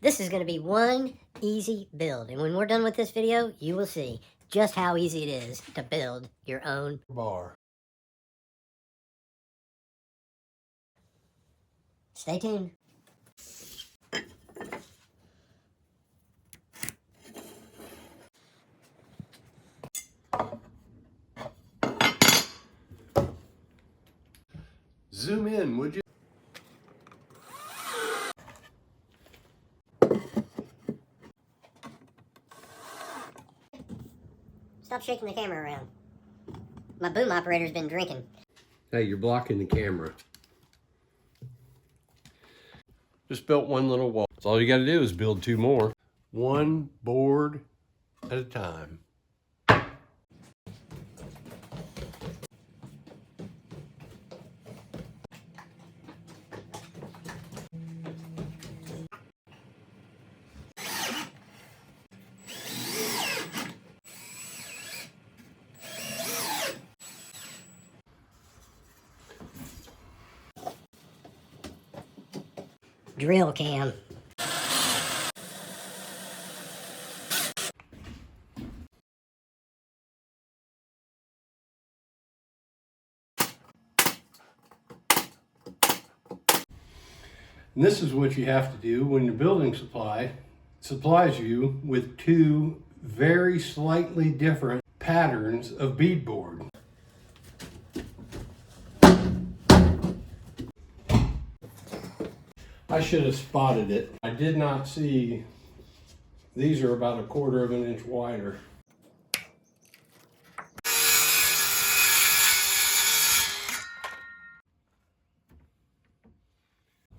This is going to be one easy build, and when we're done with this video, you will see just how easy it is to build your own bar. Stay tuned. Zoom in, would you? Stop shaking the camera around. My boom operator's been drinking. Hey, you're blocking the camera. Just built one little wall. That's all you got to do is build two more. One board at a time. Drill cam. And this is what you have to do when your building supply supplies you with two very slightly different patterns of beadboard. I should have spotted it. I did not see these are about 1/4 of an inch wider.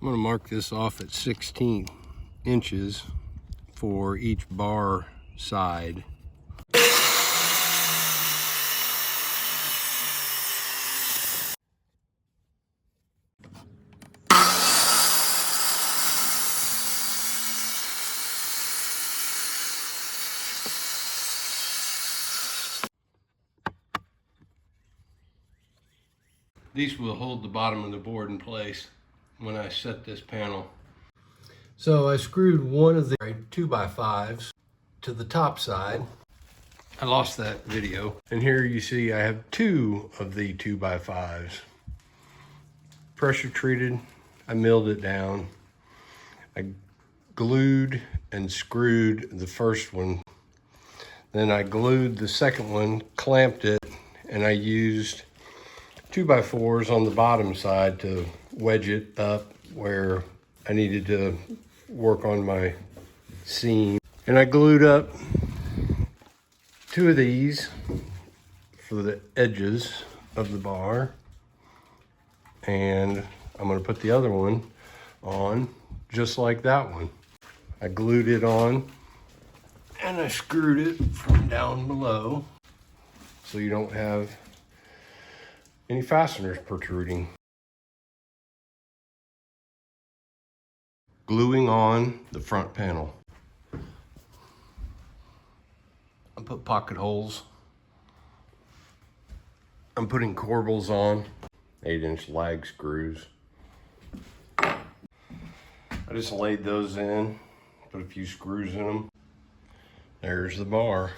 I'm going to mark this off at 16 inches for each bar side. These will hold the bottom of the board in place when I set this panel. So I screwed one of the 2x5s to the top side. I lost that video. And here you see I have two of the 2x5s. Pressure treated, I milled it down. I glued and screwed the first one. Then I glued the second one, clamped it, and I used 2x4s on the bottom side to wedge it up where I needed to work on my seam. And I glued up two of these for the edges of the bar. And I'm gonna put the other one on just like that one. I glued it on and I screwed it from down below so you don't have any fasteners protruding. Gluing on the front panel. I put pocket holes. I'm putting corbels on, 8-inch lag screws. I just laid those in, put a few screws in them. There's the bar.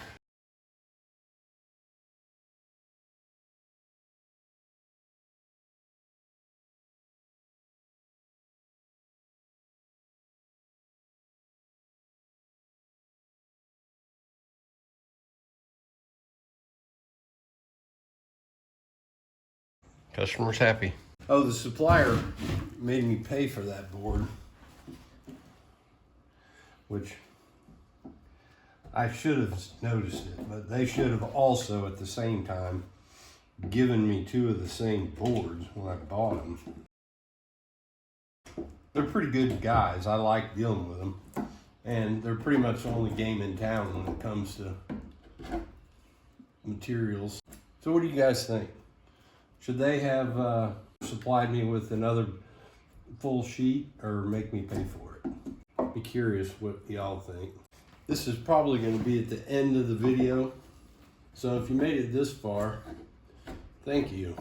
Customer's happy. Oh, the supplier made me pay for that board, which I should have noticed it, but they should have also at the same time given me two of the same boards when I bought them. They're pretty good guys. I like dealing with them, and they're pretty much the only game in town when it comes to materials. So what do you guys think? Should they have supplied me with another full sheet or make me pay for it? Be curious what y'all think. This is probably going to be at the end of the video. So if you made it this far, thank you.